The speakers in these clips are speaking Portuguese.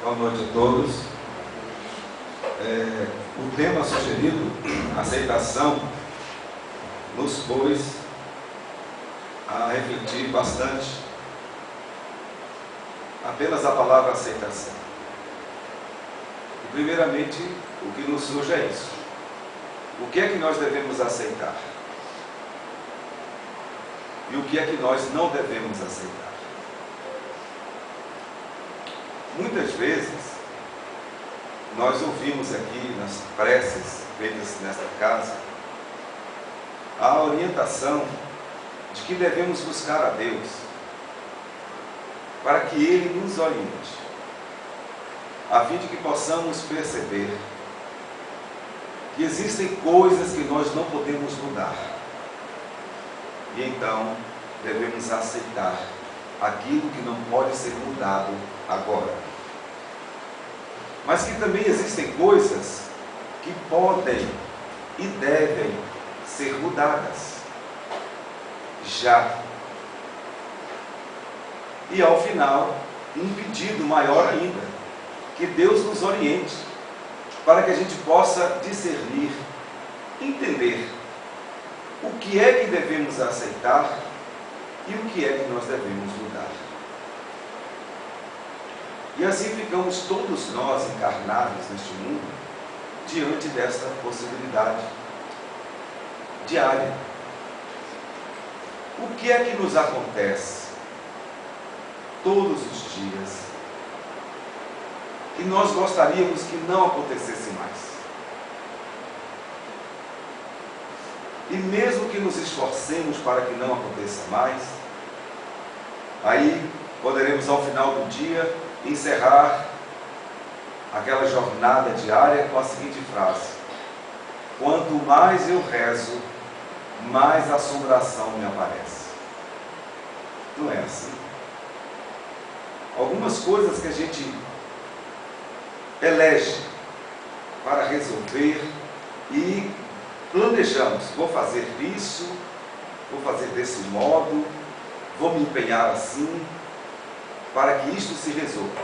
Boa noite a todos. O tema sugerido, aceitação, nos pôs a refletir bastante apenas a palavra aceitação. E, primeiramente, o que nos surge é isso. O que é que nós devemos aceitar? E o que é que nós não devemos aceitar? Muitas vezes, nós ouvimos aqui nas preces feitas nesta casa a orientação de que devemos buscar a Deus para que Ele nos oriente, a fim de que possamos perceber que existem coisas que nós não podemos mudar. E então devemos aceitar aquilo que não pode ser mudado agora. Mas que também existem coisas que podem e devem ser mudadas já. E ao final, um pedido maior ainda, que Deus nos oriente, para que a gente possa discernir, entender o que é que devemos aceitar e o que é que nós devemos mudar. E assim ficamos todos nós encarnados neste mundo diante desta possibilidade diária. O que é que nos acontece todos os dias que nós gostaríamos que não acontecesse mais? E mesmo que nos esforcemos para que não aconteça mais, aí poderemos ao final do dia encerrar aquela jornada diária com a seguinte frase: quanto mais eu rezo, mais assombração me aparece. Não é assim? Algumas coisas que a gente elege para resolver e planejamos, vou fazer isso, vou fazer desse modo, vou me empenhar assim, para que isto se resolva.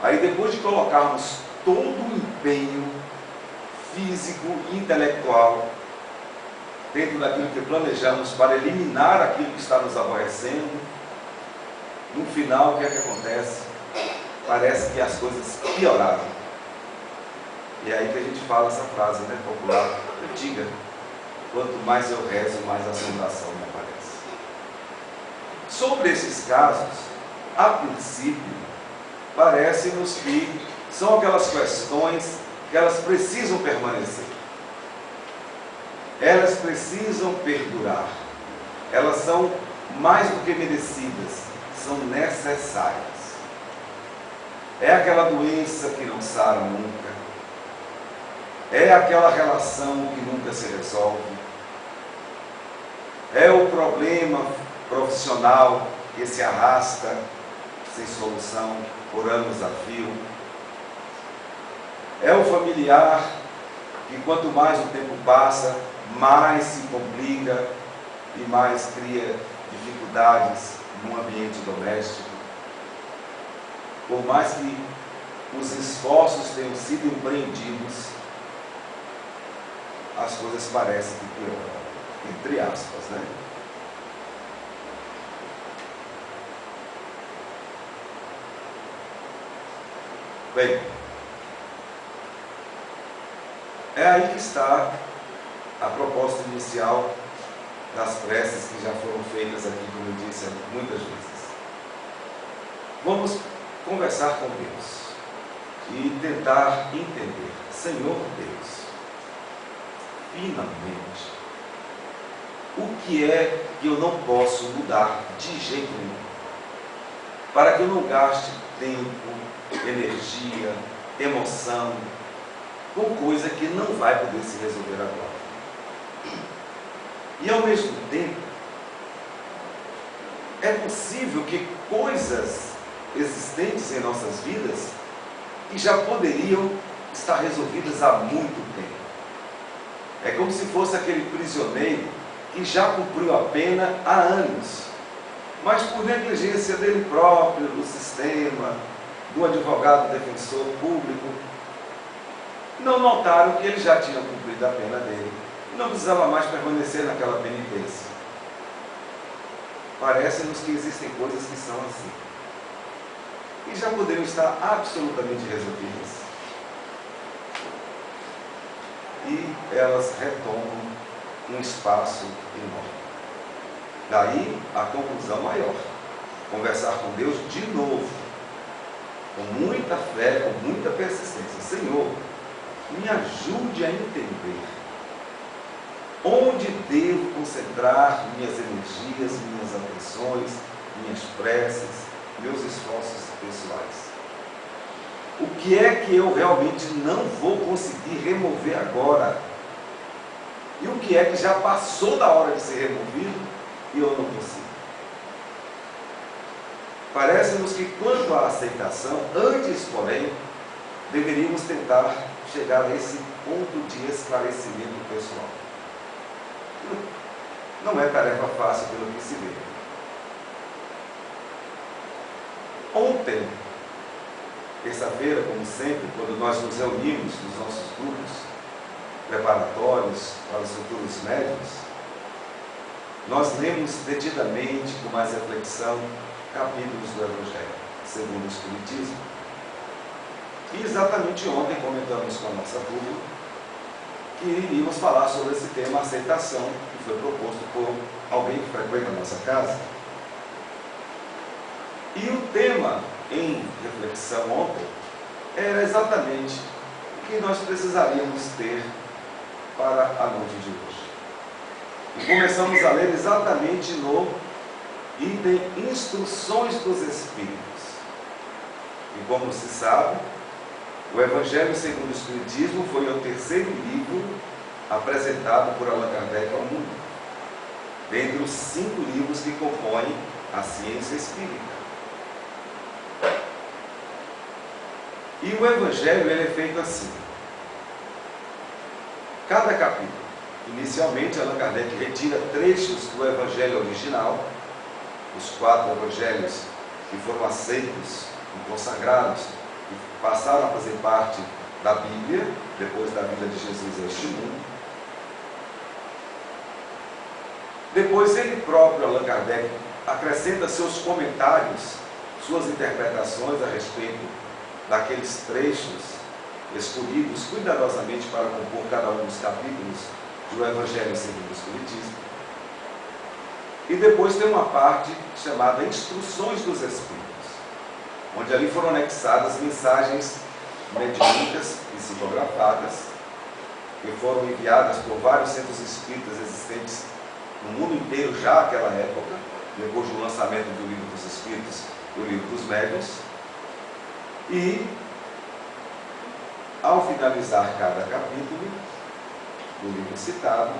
Aí depois de colocarmos todo o empenho físico e intelectual dentro daquilo que planejamos para eliminar aquilo que está nos aborrecendo, no final o que é que acontece? Parece que as coisas pioraram. E é aí que a gente fala essa frase, né, popular, antiga: quanto mais eu rezo, mais assombração me aparece. Sobre esses casos, a princípio, parece-nos que são aquelas questões que elas precisam permanecer. Elas precisam perdurar. Elas são mais do que merecidas, são necessárias. É aquela doença que não sara nunca. É aquela relação que nunca se resolve. É o problema profissional que se arrasta sem solução por anos a fio. É o familiar que, quanto mais o tempo passa, mais se complica e mais cria dificuldades no ambiente doméstico. Por mais que os esforços tenham sido empreendidos, as coisas parecem que pioram, entre aspas, né? Bem, é aí que está a proposta inicial das preces que já foram feitas aqui, como eu disse muitas vezes. Vamos conversar com Deus e tentar entender: Senhor Deus, finalmente, o que é que eu não posso mudar de jeito nenhum, para que eu não gaste tempo, energia, emoção com coisa que não vai poder se resolver agora. E ao mesmo tempo, é possível que coisas existentes em nossas vidas que já poderiam estar resolvidas há muito tempo. É como se fosse aquele prisioneiro que já cumpriu a pena há anos, mas por negligência dele próprio, do sistema, do advogado defensor público, não notaram que ele já tinha cumprido a pena dele. Não precisava mais permanecer naquela penitência. Parece-nos que existem coisas que são assim. E já poderiam estar absolutamente resolvidas. E elas retomam um espaço enorme. Daí a conclusão maior. Conversar com Deus de novo. Com muita fé, com muita persistência. Senhor, me ajude a entender onde devo concentrar minhas energias, minhas atenções, minhas preces, meus esforços pessoais. O que é que eu realmente não vou conseguir remover agora? E o que é que já passou da hora de ser removido e eu não consigo? Parece-nos que quanto à aceitação, antes, porém, deveríamos tentar chegar a esse ponto de esclarecimento pessoal. Não é tarefa fácil pelo que se vê. Ontem, terça-feira, como sempre, quando nós nos reunimos nos nossos grupos preparatórios para os futuros médicos, nós lemos detidamente, com mais reflexão, capítulos do Evangelho, segundo o Espiritismo. E exatamente ontem comentamos com a nossa turma que iríamos falar sobre esse tema aceitação, que foi proposto por alguém que frequenta a nossa casa. E o tema em reflexão ontem era exatamente o que nós precisaríamos ter para a noite de hoje. E começamos a ler exatamente no item Instruções dos Espíritos. E como se sabe, o Evangelho segundo o Espiritismo foi o terceiro livro apresentado por Allan Kardec ao mundo, dentre os 5 livros que compõem a ciência espírita. E o Evangelho ele é feito assim. Cada capítulo, inicialmente Allan Kardec retira trechos do Evangelho original, os 4 Evangelhos que foram aceitos e consagrados, que passaram a fazer parte da Bíblia, depois da vida de Jesus a este mundo. Depois ele próprio, Allan Kardec, acrescenta seus comentários, suas interpretações a respeito daqueles trechos escolhidos cuidadosamente para compor cada um dos capítulos do Evangelho segundo o Espiritismo. E depois tem uma parte chamada Instruções dos Espíritos, onde ali foram anexadas mensagens mediúnicas psicografadas, que foram enviadas por vários centros espíritas existentes no mundo inteiro já naquela época, depois do lançamento do Livro dos Espíritos e do Livro dos Médiuns. E, ao finalizar cada capítulo do livro citado,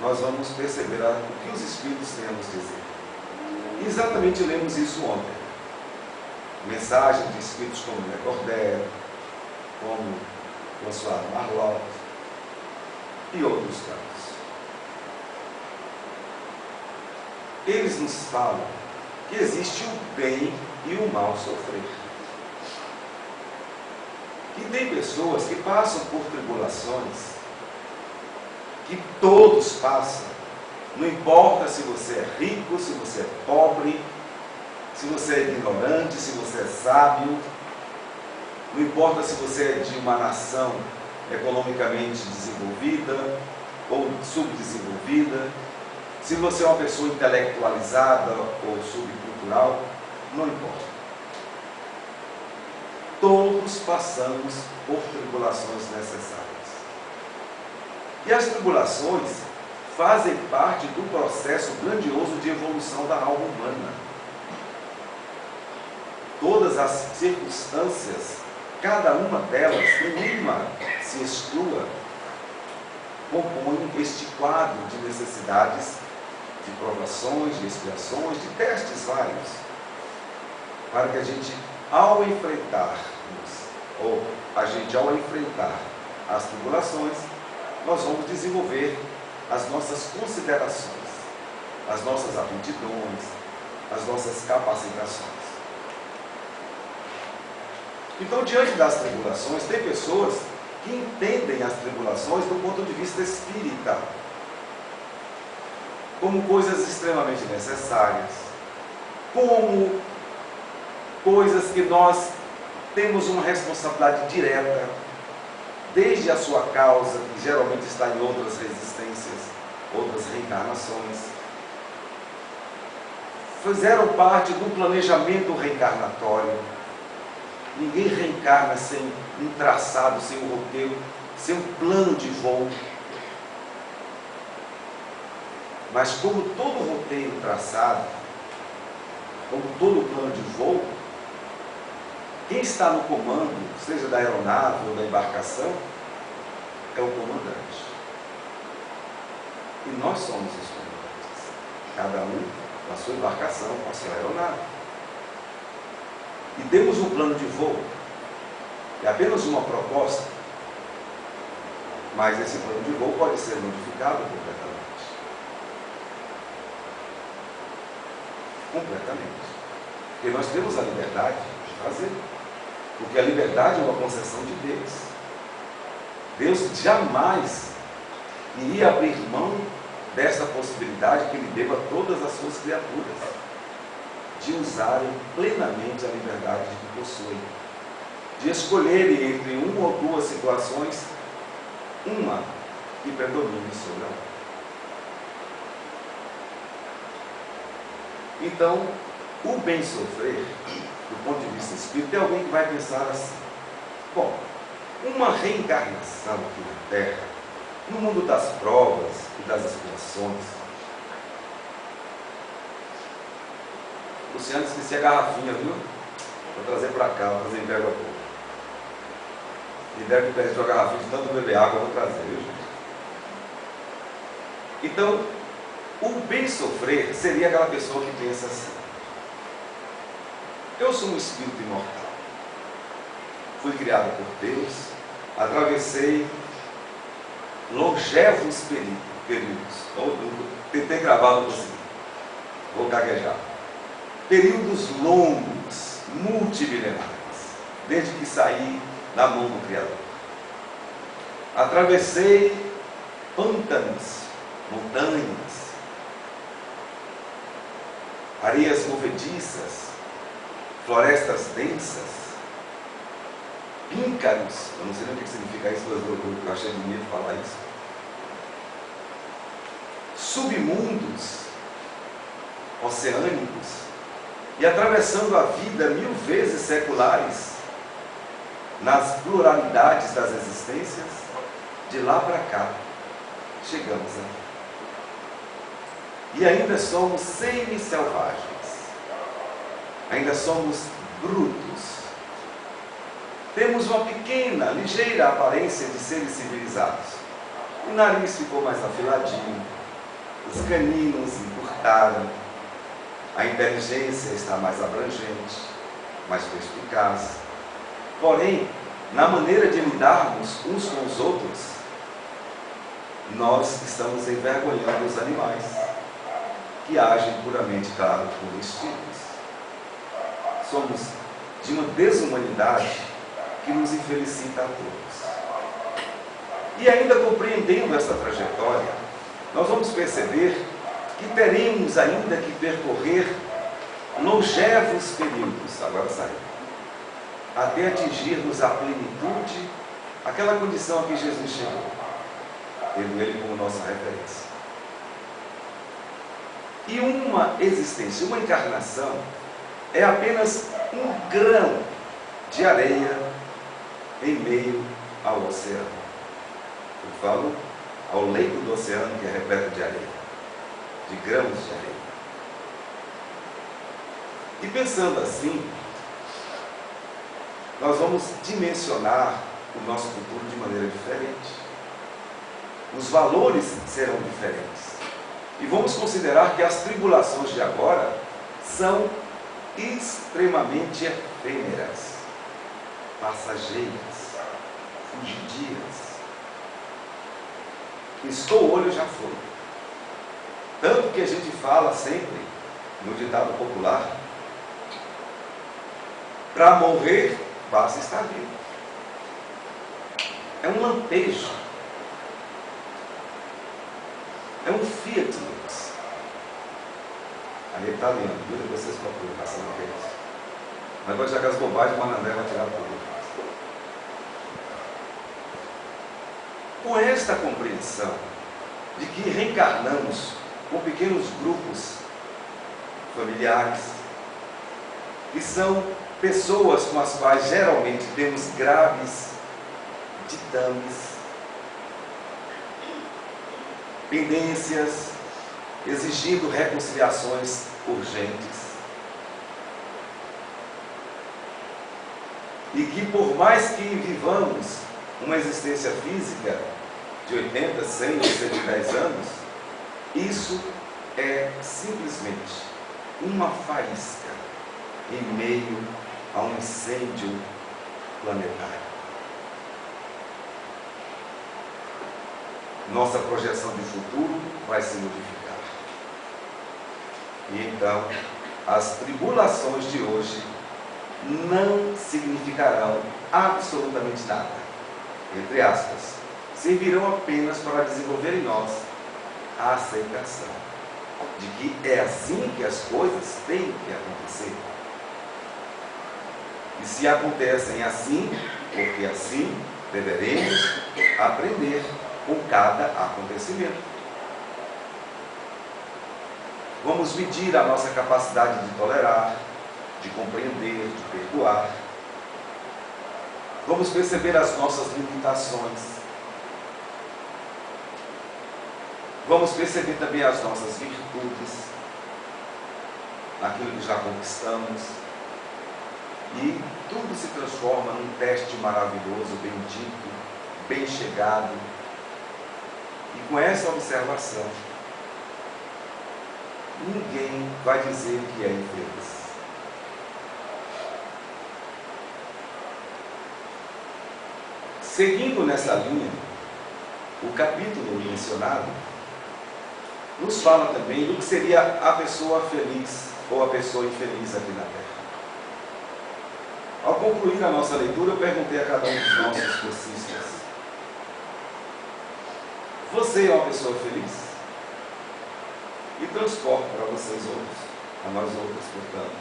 nós vamos perceber o que os Espíritos têm a nos dizer. E exatamente lemos isso ontem. Mensagens de Espíritos como Le Cordaire, como François Marlotte e outros tantos. Eles nos falam que existe o bem e o mal sofrer. Que tem pessoas que passam por tribulações, que todos passam, não importa se você é rico, se você é pobre, se você é ignorante, se você é sábio, não importa se você é de uma nação economicamente desenvolvida ou subdesenvolvida, se você é uma pessoa intelectualizada ou subcultural, não importa. Todos passamos por tribulações necessárias. E as tribulações fazem parte do processo grandioso de evolução da alma humana. Todas as circunstâncias, cada uma delas, nenhuma se exclua, compõem este quadro de necessidades, de provações, de expiações, de testes vários, para que a gente, ao enfrentar as tribulações, nós vamos desenvolver as nossas considerações, as nossas aptidões, as nossas capacitações. Então, diante das tribulações, tem pessoas que entendem as tribulações do ponto de vista espírita, como coisas extremamente necessárias, como coisas que nós temos uma responsabilidade direta, desde a sua causa, que geralmente está em outras existências, outras reencarnações, fizeram parte do planejamento reencarnatório. Ninguém reencarna sem um traçado, sem um roteiro, sem um plano de voo. Mas como todo roteiro traçado, como todo plano de voo, quem está no comando, seja da aeronave ou da embarcação, é o comandante. E nós somos os comandantes. Cada um com a sua embarcação, com a sua aeronave. E temos um plano de voo. É apenas uma proposta. Mas esse plano de voo pode ser modificado completamente. Completamente. Porque nós temos a liberdade de fazer. Porque a liberdade é uma concessão de Deus. Deus jamais iria abrir mão dessa possibilidade que Ele deu a todas as suas criaturas, de usarem plenamente a liberdade que possuem, de escolherem entre uma ou duas situações, uma que predomine sobre a outra. Então, o bem sofrer, do ponto de vista espírita, tem alguém que vai pensar assim: bom, uma reencarnação aqui na Terra, no mundo das provas e das expiações. Luciano, esqueci a garrafinha, viu? Vou trazer para cá, vou trazer entrega a pouco. Me deve que perdeu a garrafinha de tanto beber água, eu vou trazer, viu, gente? Então, o bem sofrer seria aquela pessoa que pensa assim: eu sou um espírito imortal. Fui criado por Deus, atravessei longevos períodos. Tentei gravar, não consegui. Vou gaguejar. Períodos longos, multimilenares, desde que saí da mão do Criador. Atravessei pântanos, montanhas, areias movediças, florestas densas, píncaros, eu não sei nem o que significa isso, mas eu achei bonito falar isso. Submundos, oceânicos, e atravessando a vida 1000 vezes seculares, nas pluralidades das existências, de lá para cá, chegamos aqui. E ainda somos semi-selvagens, ainda somos brutos. Temos uma pequena, ligeira aparência de seres civilizados. O nariz ficou mais afiladinho, os caninos encurtaram, a inteligência está mais abrangente, mais perspicaz. Porém, na maneira de lidarmos uns com os outros, nós estamos envergonhando os animais, que agem puramente, claro, por instintos. Somos de uma desumanidade que nos infelicita a todos. E ainda compreendendo essa trajetória, nós vamos perceber que teremos ainda que percorrer longevos períodos, agora saiu, até atingirmos a plenitude, aquela condição a que Jesus chegou, tendo Ele como nossa referência. E uma existência, uma encarnação, é apenas um grão de areia em meio ao oceano. Eu falo ao leito do oceano, que é repleto de areia, de grãos de areia. E pensando assim, nós vamos dimensionar o nosso futuro de maneira diferente. Os valores serão diferentes. E vamos considerar que as tribulações de agora são extremamente efêmeras, passageiras, fugidias. Piscou o olho, já foi. Tanto que a gente fala sempre, no ditado popular, para morrer basta estar vivo. É um lampejo. É um fiat lux. Aí é italiano, viu? Depois vocês procuram para saber o que é isso. Mas vou jogar as bobagens, o Manandé vai tirar tudo. Com esta compreensão de que reencarnamos com pequenos grupos familiares, que são pessoas com as quais geralmente temos graves ditames, pendências, exigindo reconciliações urgentes, e que por mais que vivamos uma existência física de 80, 100 ou 110 anos, isso é simplesmente uma faísca em meio a um incêndio planetário. Nossa projeção de futuro vai se modificar. E então, as tribulações de hoje não significarão absolutamente nada. Entre aspas, servirão apenas para desenvolver em nós a aceitação de que é assim que as coisas têm que acontecer. E se acontecem assim, porque assim deveremos aprender com cada acontecimento. Vamos medir a nossa capacidade de tolerar, de compreender, de perdoar. Vamos perceber as nossas limitações. Vamos perceber também as nossas virtudes, aquilo que já conquistamos. E tudo se transforma num teste maravilhoso, bendito, bem chegado. E com essa observação, ninguém vai dizer que é infeliz. Seguindo nessa linha, o capítulo mencionado nos fala também do que seria a pessoa feliz ou a pessoa infeliz aqui na Terra. Ao concluir a nossa leitura, eu perguntei a cada um dos nossos cursistas: você é uma pessoa feliz? E transporto para vocês outros, a nós outros, portanto,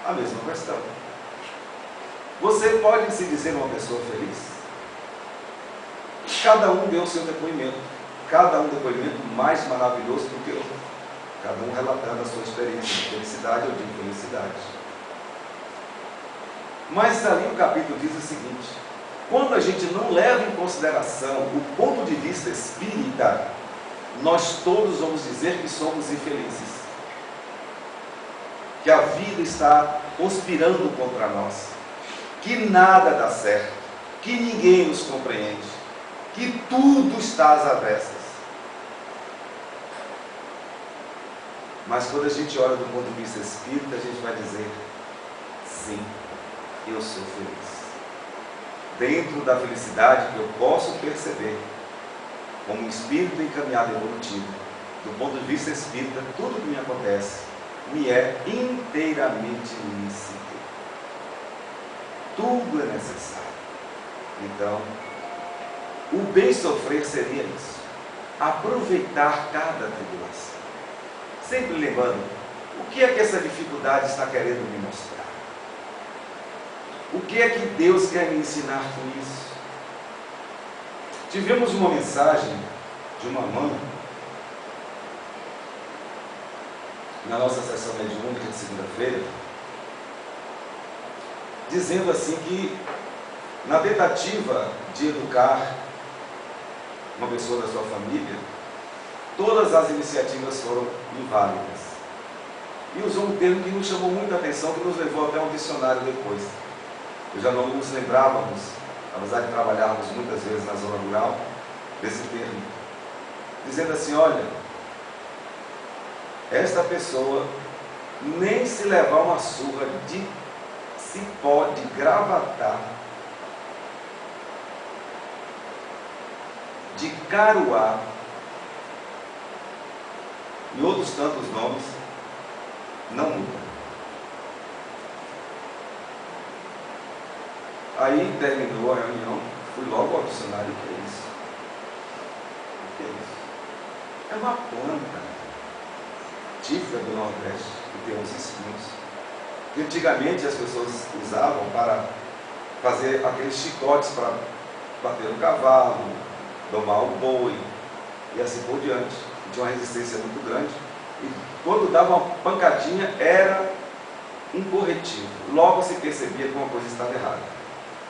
a mesma questão. Você pode se dizer uma pessoa feliz? Cada um deu o seu depoimento. Cada um depoimento mais maravilhoso do que o outro. Cada um relatando a sua experiência de felicidade ou de infelicidade. Mas ali o capítulo diz o seguinte: quando a gente não leva em consideração o ponto de vista espírita, nós todos vamos dizer que somos infelizes. Que a vida está conspirando contra nós. Que nada dá certo. Que ninguém nos compreende. Que tudo está às avessas. Mas quando a gente olha do ponto de vista espírita, a gente vai dizer: sim, eu sou feliz. Dentro da felicidade que eu posso perceber, como um espírito encaminhado evolutivo, do ponto de vista espírita, tudo que me acontece me é inteiramente lícito. Tudo é necessário. Então, o bem sofrer seria isso. Aproveitar cada tribulação. Sempre lembrando, o que é que essa dificuldade está querendo me mostrar? O que é que Deus quer me ensinar com isso? Tivemos uma mensagem de uma mãe na nossa sessão mediúnica de segunda-feira, dizendo assim que, na tentativa de educar uma pessoa da sua família, todas as iniciativas foram inválidas. E usou um termo que nos chamou muita atenção, que nos levou até um dicionário depois. Eu já não nos lembrávamos, apesar de trabalharmos muitas vezes na zona rural, desse termo. Dizendo assim: olha, esta pessoa nem se levar uma surra de cipó, de gravatar, de caruá, e outros tantos nomes, não muda. Aí terminou a reunião, fui logo ao dicionário. O que é isso? O que é isso? É uma planta típica do Nordeste, que tem uns espinhos, que antigamente as pessoas usavam para fazer aqueles chicotes para bater no cavalo, domar o boi e assim por diante. Tinha uma resistência muito grande e quando dava uma pancadinha era um corretivo. Logo se percebia que uma coisa estava errada.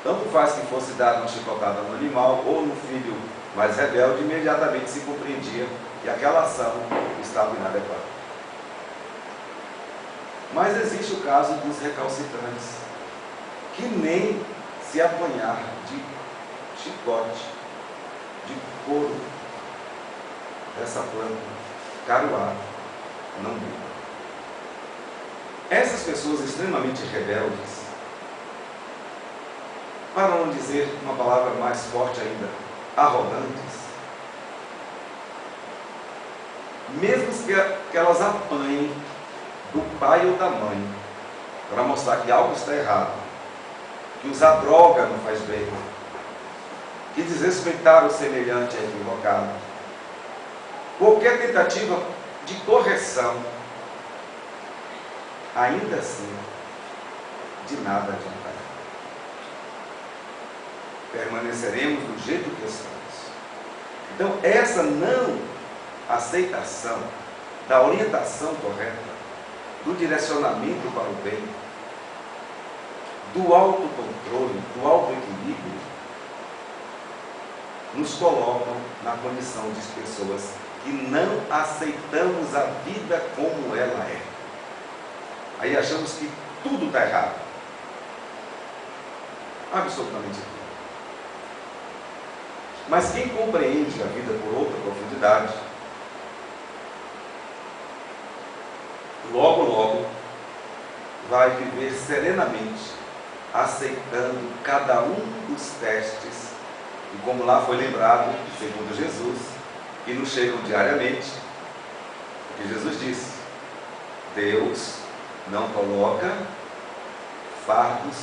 Tanto faz que fosse dada uma chicotada no animal ou no filho mais rebelde, imediatamente se compreendia que aquela ação estava inadequada. Mas existe o caso dos recalcitrantes, que nem se apanhar de chicote, de couro dessa planta, caruá, não briga. Essas pessoas extremamente rebeldes, para não dizer uma palavra mais forte ainda, arrogantes, mesmo que elas apanhem do pai ou da mãe, para mostrar que algo está errado, que usar droga não faz bem, que desrespeitar o semelhante é equivocado, qualquer tentativa de correção, ainda assim, de nada adiantará. Permaneceremos do jeito que estamos. Então, essa não aceitação da orientação correta, do direcionamento para o bem, do autocontrole, do autoequilíbrio, nos colocam na condição de pessoas que não aceitamos a vida como ela é. Aí achamos que tudo está errado. Absolutamente tudo. Mas quem compreende a vida por outra profundidade, logo, logo, vai viver serenamente, aceitando cada um dos testes, e como lá foi lembrado, segundo Jesus, que nos chegam diariamente, porque Jesus disse, Deus não coloca fardos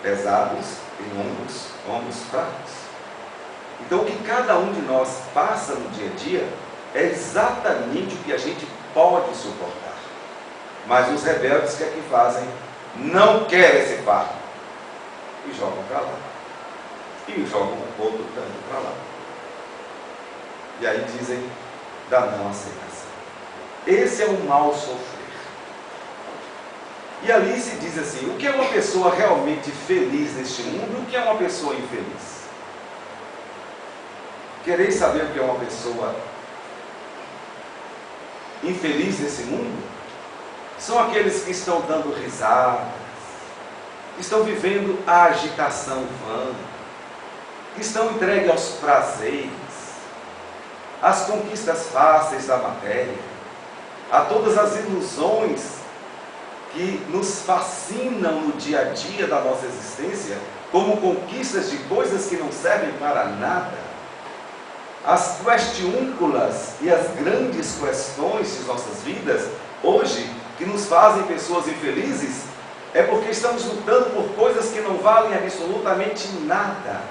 pesados em ombros fracos. Então, o que cada um de nós passa no dia a dia é exatamente o que a gente pode suportar. Mas os rebeldes, o que é que fazem? Não querem esse fardo. E jogam para lá. E jogam outro tanto para lá. E aí dizem da não aceitação. Esse é o mal sofrer. E ali se diz assim, o que é uma pessoa realmente feliz neste mundo e o que é uma pessoa infeliz? Quereis saber o que é uma pessoa infeliz nesse mundo? São aqueles que estão dando risadas, que estão vivendo a agitação vã, que estão entregues aos prazeres, às conquistas fáceis da matéria, a todas as ilusões que nos fascinam no dia a dia da nossa existência, como conquistas de coisas que não servem para nada. As questiúnculas e as grandes questões de nossas vidas, hoje, que nos fazem pessoas infelizes, é porque estamos lutando por coisas que não valem absolutamente nada.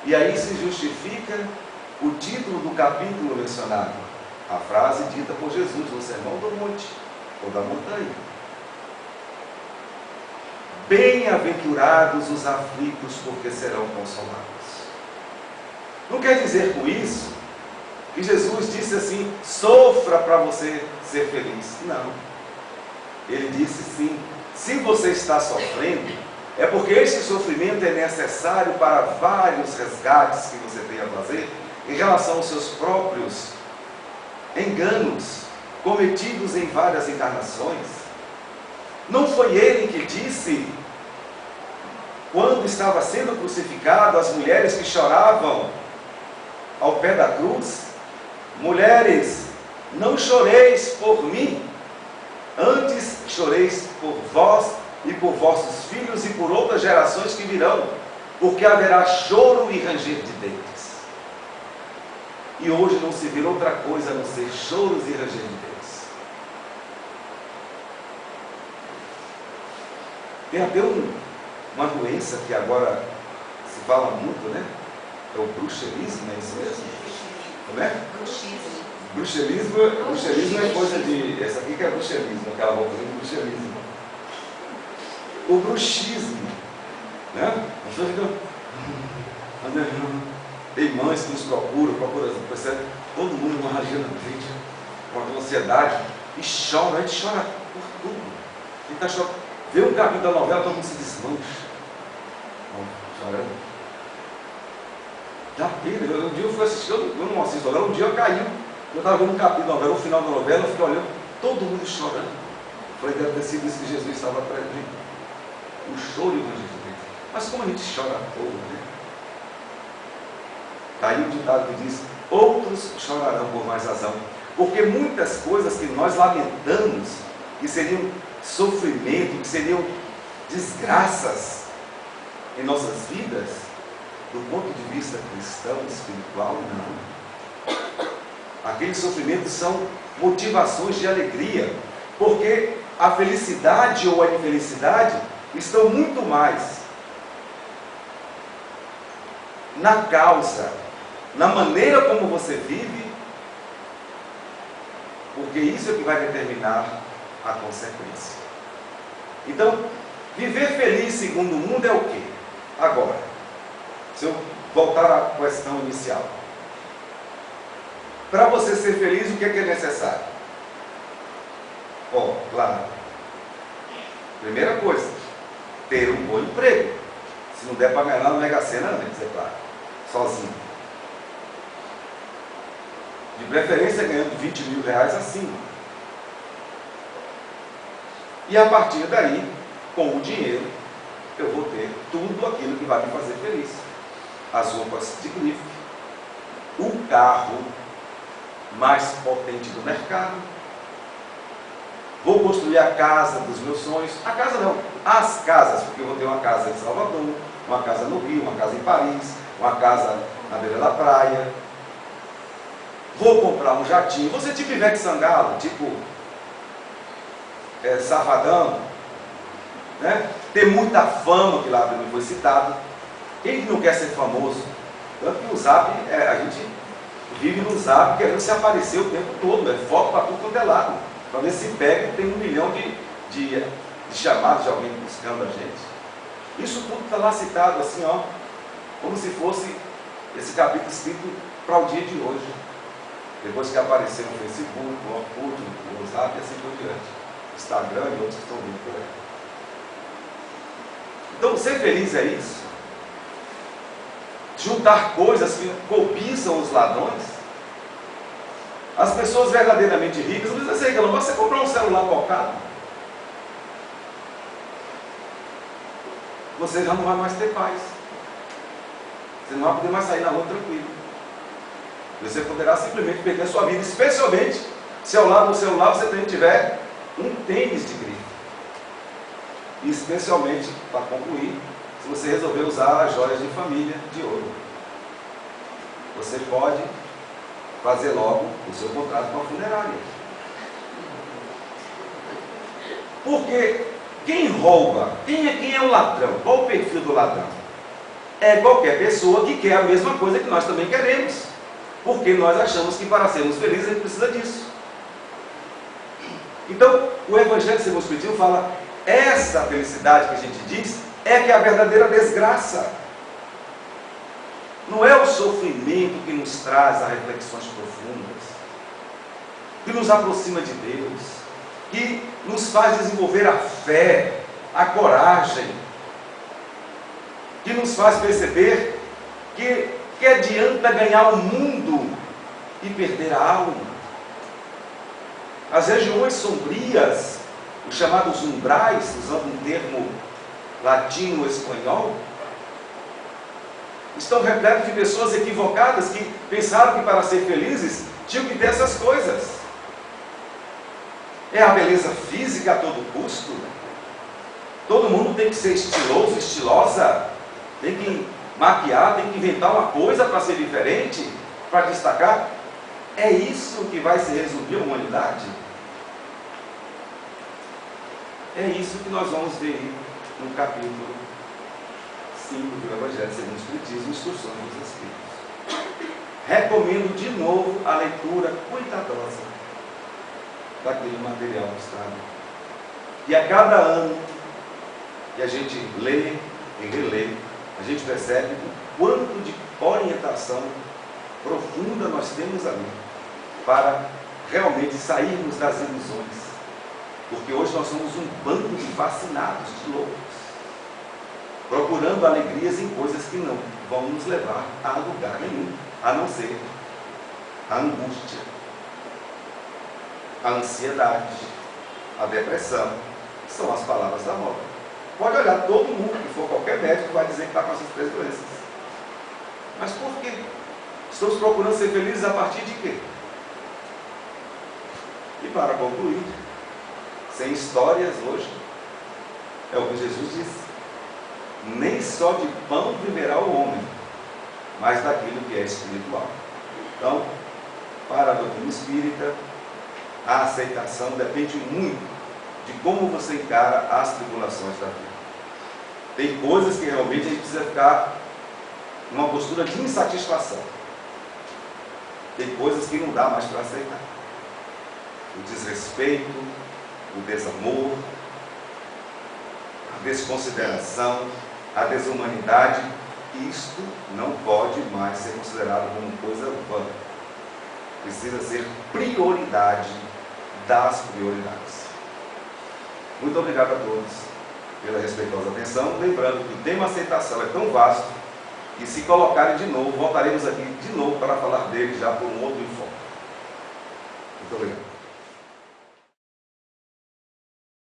E aí se justifica o título do capítulo mencionado, a frase dita por Jesus no Sermão do Monte, ou da montanha. Bem-aventurados os aflitos, porque serão consolados. Não quer dizer com isso que Jesus disse assim, sofra para você ser feliz. Não. Ele disse sim, se você está sofrendo, é porque esse sofrimento é necessário para vários resgates que você tem a fazer em relação aos seus próprios enganos cometidos em várias encarnações. Não foi ele que disse, quando estava sendo crucificado, as mulheres que choravam ao pé da cruz, mulheres, não choreis por mim, antes choreis por vós e por vossos filhos e por outras gerações que virão, porque haverá choro e ranger de dentes. E hoje não se vê outra coisa a não ser choros e ranger de dentes. Tem até uma doença que agora se fala muito, né? É o bruxelismo, é isso mesmo? Como é? Bruxelismo é coisa de... Essa aqui que é bruxelismo, aquela roupa de bruxelismo. O bruxismo, né? As pessoas ficam... Tem mães que nos procuram, percebe? Todo mundo uma ragia na frente, com ansiedade, e chora, a gente chora por tudo. A gente está chorando. Vê um capítulo da novela, todo mundo se desmancha. Chorando. Dá pena. Um dia eu fui assistir, eu não assisto novela, um dia eu caí. Eu estava vendo um capítulo da novela, no final da novela, eu fiquei olhando, todo mundo chorando. Falei, deve ter sido isso que Jesus estava presente. O choro e o rangido dele. Mas como a gente chora à toa, né? Daí o ditado que diz, outros chorarão por mais razão. Porque muitas coisas que nós lamentamos, que seriam sofrimento, que seriam desgraças em nossas vidas, do ponto de vista cristão, espiritual, não. Aqueles sofrimentos são motivações de alegria, porque a felicidade ou a infelicidade estão muito mais na causa, na maneira como você vive, porque isso é que vai determinar a consequência. Então, viver feliz segundo o mundo é o quê? Agora, se eu voltar à questão inicial, para você ser feliz, o que é necessário? Claro, primeira coisa, ter um bom emprego. Se não der para ganhar na Mega Sena, antes, é claro, sozinho. De preferência ganhando 20 mil reais acima. E a partir daí, com o dinheiro, eu vou ter tudo aquilo que vai me fazer feliz. As roupas de grife, o carro mais potente do mercado, vou construir a casa dos meus sonhos. A casa não, as casas, porque eu vou ter uma casa em Salvador, uma casa no Rio, uma casa em Paris, uma casa na beira da praia. Vou comprar um jatinho. Você tipo Ivete Sangalo, tipo Safadão, né? Ter muita fama, que lá também foi citado. Quem não quer ser famoso? Tanto que o Zap, a gente vive no Zap querendo se aparecer o tempo todo, foto para tudo quanto é lado, para ver se pega e tem 1 milhão de chamados de alguém buscando a gente. Isso tudo está lá citado assim, ó, como se fosse esse capítulo escrito para o dia de hoje. Depois que apareceu no Facebook, no Orkut, no WhatsApp e assim por diante. Instagram e outros que estão vindo por aí. Então, ser feliz é isso. Juntar coisas que cobiçam os ladrões. As pessoas verdadeiramente ricas, não precisa ser rica, não basta você comprar um celular tocado. Você já não vai mais ter paz. Você não vai poder mais sair na rua tranquilo. Você poderá simplesmente perder a sua vida, especialmente se ao lado do celular você também tiver um tênis de grife. E especialmente, para concluir, se você resolver usar as joias de família de ouro. Você pode fazer logo o seu contrato com a funerária. Porque quem rouba, quem é o ladrão? Qual o perfil do ladrão? É qualquer pessoa que quer a mesma coisa que nós também queremos. Porque nós achamos que para sermos felizes a gente precisa disso. Então, o Evangelho segundo o Espiritismo fala, essa felicidade que a gente diz é que é a verdadeira desgraça. Não é o sofrimento que nos traz a reflexões profundas, que nos aproxima de Deus, que nos faz desenvolver a fé, a coragem, que nos faz perceber que adianta ganhar o mundo e perder a alma. As regiões sombrias, os chamados umbrais, usando um termo latino-espanhol, estão repletos de pessoas equivocadas que pensaram que para ser felizes tinham que ter essas coisas. É a beleza física a todo custo. Todo mundo tem que ser estiloso, estilosa, tem que maquiar, tem que inventar uma coisa para ser diferente, para destacar. É isso que vai se resumir a humanidade? É isso que nós vamos ver no capítulo 5 do Evangelho segundo o Espiritismo, Instruções dos Espíritos. Recomendo de novo a leitura cuidadosa daquele material que está ali. E a cada ano que a gente lê e relê, a gente percebe o quanto de orientação profunda nós temos ali para realmente sairmos das ilusões. Porque hoje nós somos um bando de fascinados, de loucos, procurando alegrias em coisas que não vão nos levar a lugar nenhum, a não ser a angústia, a ansiedade, a depressão, que são as palavras da moda. Pode olhar todo mundo, que for qualquer médico, vai dizer que está com essas três doenças. Mas por quê? Estamos procurando ser felizes a partir de quê? E para concluir, sem histórias hoje, é o que Jesus disse: nem só de pão viverá o homem, mas daquilo que é espiritual. Então, para a doutrina espírita, a aceitação depende muito de como você encara as tribulações da vida. Tem coisas que realmente a gente precisa ficar numa postura de insatisfação. Tem coisas que não dá mais para aceitar. O desrespeito, o desamor, a desconsideração, a desumanidade, isto não pode mais ser considerado como coisa vã. Precisa ser prioridade das prioridades. Muito obrigado a todos pela respeitosa atenção. Lembrando que o tema aceitação é tão vasto que, se colocarem de novo, voltaremos aqui de novo para falar dele já por um outro enfoque. Muito obrigado.